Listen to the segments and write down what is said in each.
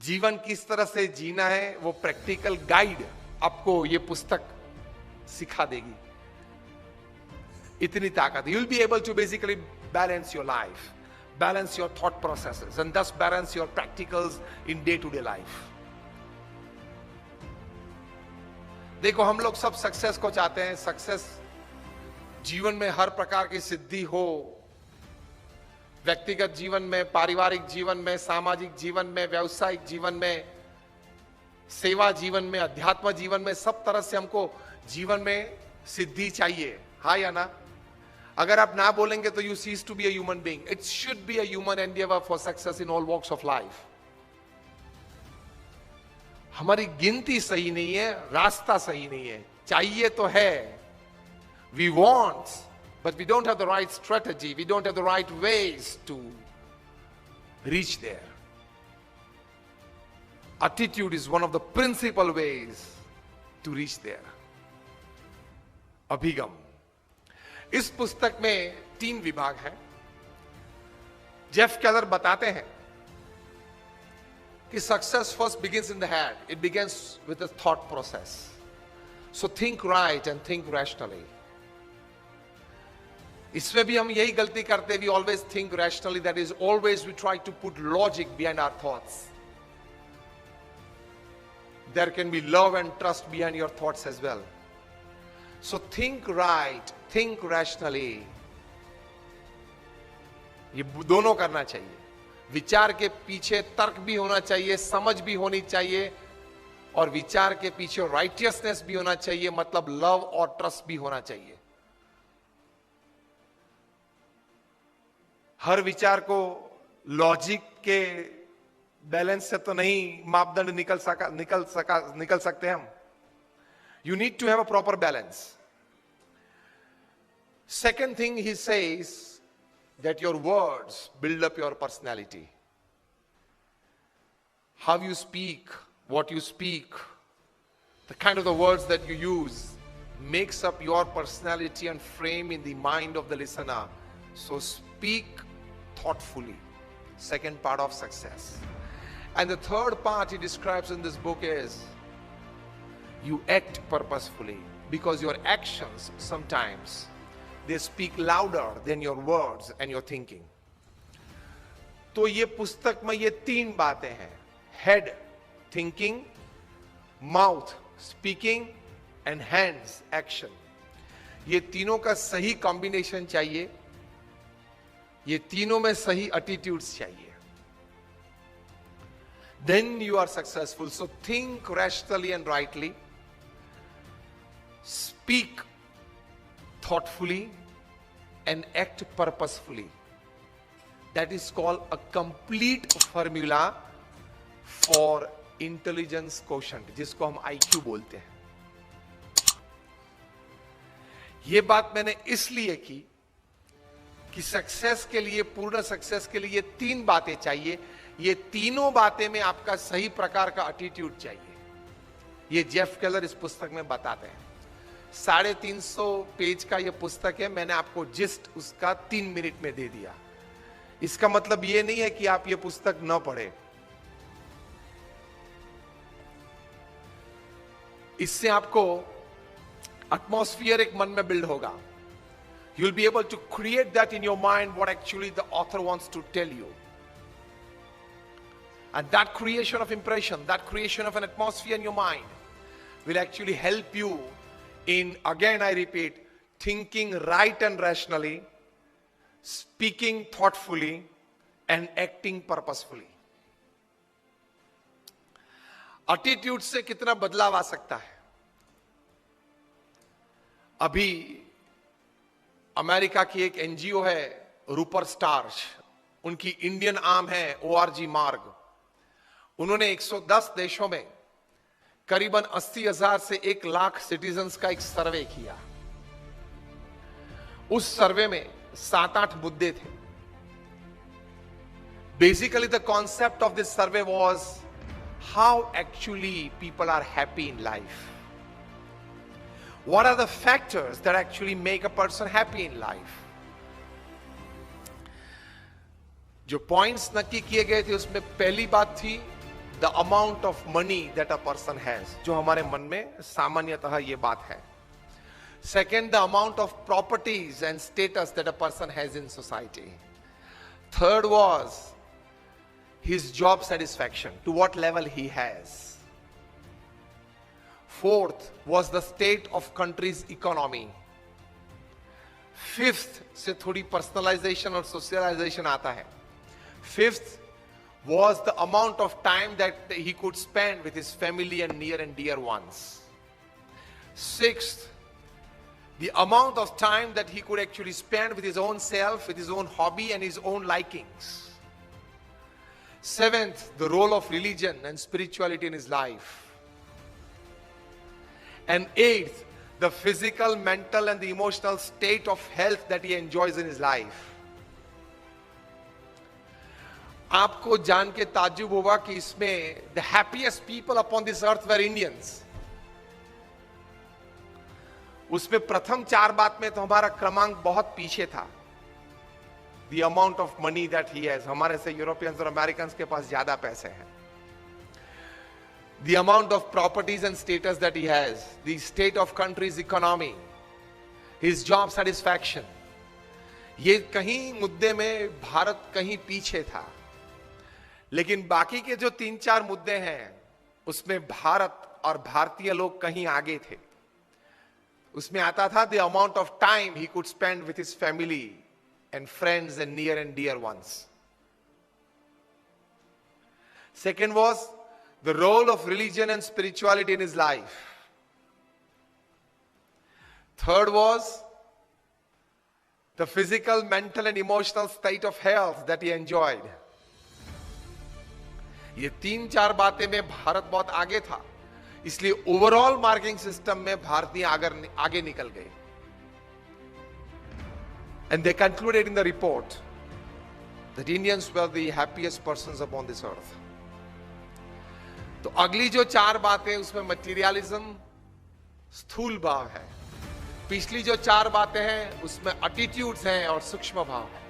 जीवन किस तरह से जीना है वो प्रैक्टिकल गाइड आपको ये पुस्तक सिखा देगी। इतनी ताकत, you will be able to basically balance your life, balance your thought processes and thus balance your practicals in day to day life. देखो, हम लोग सब सक्सेस को चाहते हैं, सक्सेस जीवन में हर प्रकार की सिद्धि हो, व्यक्तिगत जीवन में, पारिवारिक जीवन में, सामाजिक जीवन में, व्यावसायिक जीवन में, सेवा जीवन में, अध्यात्म जीवन में, सब तरह से हमको जीवन में सिद्धि चाहिए, हाँ या ना? अगर आप ना बोलेंगे तो you cease to be a human being. It should be a human endeavour for success in all walks of life. हमारी गिनती सही नहीं है, रास्ता सही नहीं है। चाहिए तो है, we want, but we don't have the right strategy, we don't have the right ways to reach there. Attitude is one of the principal ways to reach there. अभिगम। इस पुस्तक में 3 विभाग हैं। जेफ केलर बताते हैं कि success first begins in the head, it begins with the thought process. So think right and think rationally. इसमें भी हम यही गलती करते हैं, we always think rationally, that is always we try to put logic behind our thoughts. There can be love and trust behind your thoughts as well. So think right, think rationally, ये दोनों करना चाहिए। विचार के पीछे तर्क भी होना चाहिए, समझ भी होनी चाहिए, और विचार के पीछे राइटियसनेस भी होना चाहिए, मतलब लव और ट्रस्ट भी होना चाहिए। हर विचार को लॉजिक के बैलेंस से तो नहीं मापदंड निकल सकते हम। You need to have a proper balance. Second thing he says that your words build up your personality. How you speak, what you speak, the kind of the words that you use makes up your personality and frame in the mind of the listener. So speak thoughtfully. Second part of success. And the third part he describes in this book is you act purposefully, because your actions sometimes they speak louder than your words and your thinking. तो ये पुस्तक में ये 3 बातें हैं, head thinking, mouth speaking and hands action. ये तीनों का सही कॉम्बिनेशन चाहिए, ये तीनों में सही एटीट्यूड्स चाहिए, then you are successful. So think rationally and rightly, speak thoughtfully and act purposefully. That is called a complete formula for intelligence quotient, जिसको हम IQ बोलते हैं। ये बात मैंने इसलिए की कि सक्सेस के लिए, पूर्ण सक्सेस के लिए ये 3 बातें चाहिए। ये तीनों बातें में आपका सही प्रकार का एटीट्यूड चाहिए। ये जेफ केलर इस पुस्तक में बताते हैं। 350 पेज का यह पुस्तक है, मैंने आपको जिस्ट उसका 3 मिनट में दे दिया। इसका मतलब यह नहीं है कि आप यह पुस्तक न पढ़े। इससे आपको एटमॉस्फियर एक मन में बिल्ड होगा। You will be able to create that in your mind what actually the author wants to tell you, and that creation of impression, that creation of an atmosphere in your mind will actually help you in, again I repeat, thinking right and rationally, speaking thoughtfully and acting purposefully. Attitude से कितना बदलाव आ सकता है? अभी America की एक NGO है रूपर stars, उनकी इंडियन आर्म है ORG मार्ग। उन्होंने 110 देशों में करीबन 80,000 से 1,00,000 सिटीजन्स का एक सर्वे किया। उस सर्वे में 7-8 मुद्दे थे। Basically the concept of this survey was how actually people are happy in life, what are the factors that actually make a person happy in life. जो पॉइंट्स नक्की किए गए थे उसमें पहली बात थी the amount of money that a person has, जो हमारे मन में सामान्यतः ये बात है. Second, the amount of properties and status that a person has in society. Third was his job satisfaction, to what level he has. Fourth was the state of country's economy. Fifth से थोड़ी personalization और socialization आता है. Fifth was the amount of time that he could spend with his family and near and dear ones. Sixth, the amount of time that he could actually spend with his own self, with his own hobby and his own likings. Seventh, the role of religion and spirituality in his life. And eighth, the physical, mental and the emotional state of health that he enjoys in his life. आपको जान के ताज्जुब होगा कि इसमें the happiest people upon this earth were Indians. उसमें प्रथम चार बात में तो हमारा क्रमांक बहुत पीछे था. The amount of money that he has, हमारे से यूरोपियंस और अमेरिकन्स के पास ज्यादा पैसे हैं. The amount of properties and status that he has, the state of country's economy, his job satisfaction, ये कहीं मुद्दे में भारत कहीं पीछे था. लेकिन बाकी के जो तीन चार मुद्दे हैं उसमें भारत और भारतीय लोग कहीं आगे थे. उसमें आता था the amount of time he could spend with his family and friends and near and dear ones. Second was the role of religion and spirituality in his life. Third was the physical, mental and emotional state of health that he enjoyed. ये तीन चार बातें में भारत बहुत आगे था, इसलिए overall marking system में भारतीय आगे निकल गए. And they concluded in the report that Indians were the happiest persons upon this earth. तो अगली जो चार बातें उसमें मटीरियलिज्म, स्थूल भाव है. पिछली जो चार बातें हैं उसमें एटीट्यूड्स हैं और सूक्ष्म भाव है.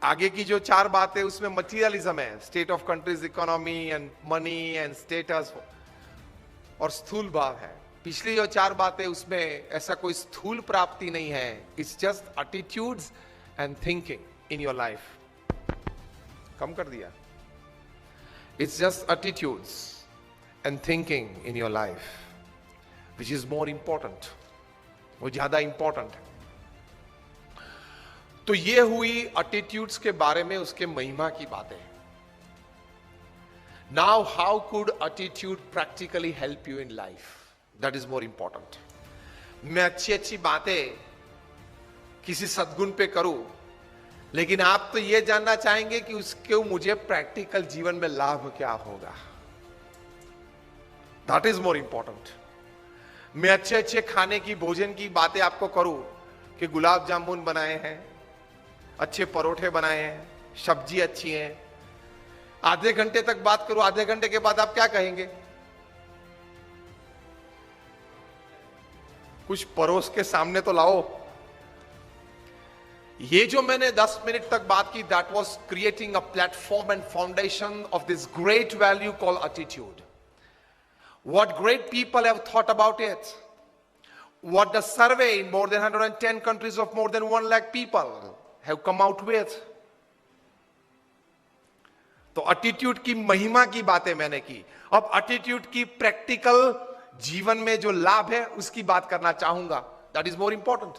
आगे की जो चार बातें उसमें मटीरियलिज्म है, state of countries economy and money and status और स्थूल भाव है. पिछली जो चार बातें उसमें ऐसा कोई स्थूल प्राप्ति नहीं है. It's just attitudes and thinking in your life. कम कर दिया. It's just attitudes and thinking in your life which is more important. वो ज्यादा इंपॉर्टेंट है. तो ये हुई एटीट्यूड्स के बारे में, उसके महिमा की बातें. Now how could attitude practically help you in life? That is more important. मैं अच्छी अच्छी बातें किसी सद्गुण पे करूं, लेकिन आप तो ये जानना चाहेंगे कि उसके मुझे प्रैक्टिकल जीवन में लाभ क्या होगा. That is more important. मैं अच्छे अच्छे खाने की, भोजन की बातें आपको करूं कि गुलाब जामुन बनाए हैं, अच्छे परोठे बनाए हैं, सब्जी अच्छी है. आधे घंटे तक बात करूं, आधे घंटे के बाद आप क्या कहेंगे? कुछ परोस के सामने तो लाओ. ये जो मैंने 10 मिनट तक बात की, that was creating a platform and foundation of this great value called attitude. What great people have thought about it, what the survey in more than 110 countries of more than 1 lakh people have come out with. तो attitude की महिमा की बातें मैंने की. अब attitude की practical जीवन में जो लाभ है उसकी बात करना चाहूंगा. That is more important.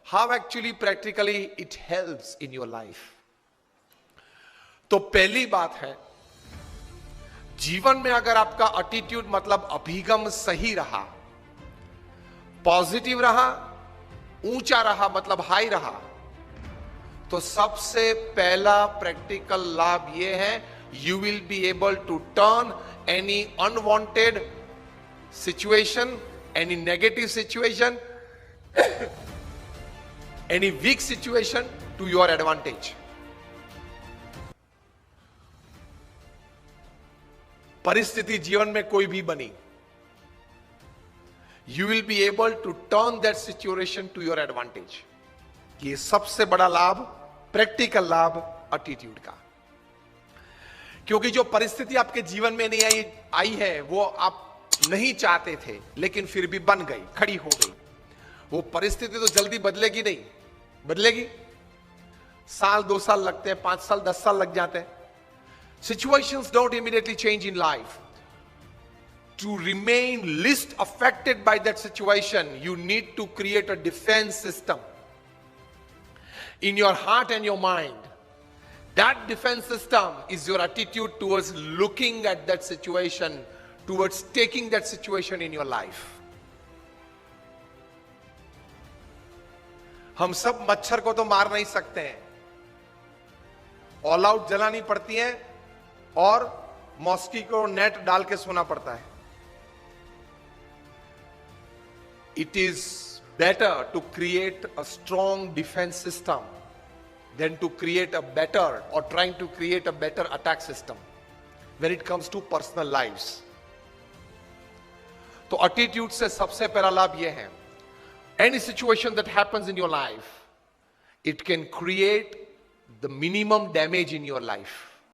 How actually practically it helps in your life. तो पहली बात है, जीवन में अगर आपका एटीट्यूड मतलब अभिगम सही रहा, पॉजिटिव रहा, ऊंचा रहा मतलब हाई रहा, तो सबसे पहला प्रैक्टिकल लाभ यह है, you will be able to turn any unwanted situation, any negative situation, any weak situation to your advantage. परिस्थिति जीवन में कोई भी बनी, you will be able to turn that situation to your advantage. ये सबसे बड़ा लाभ, प्रैक्टिकल लाभ एटीट्यूड का। क्योंकि जो परिस्थिति आपके जीवन में नहीं आई है वो आप नहीं चाहते थे, लेकिन फिर भी बन गई, खड़ी हो गई। वो परिस्थिति तो जल्दी बदलेगी नहीं, बदलेगी साल 2 साल लगते हैं, 5 साल 10 साल लग जाते हैं। Situations don't immediately change in life. To remain least affected by that situation, you need to create a defense system in your heart and your mind. That defense system is your attitude towards looking at that situation, towards taking that situation in your life. हम सब मच्छर को तो मार नहीं सकते हैं, all out जलानी पड़ती है और मॉस्किटो नेट डाल के सोना पड़ता है। It is better to create a strong defense system than to create a better or trying to create a better attack system when it comes to personal lives. तो attitude से सबसे पहला लाभ यह है, any situation that happens in your life, it can create the minimum damage in your life.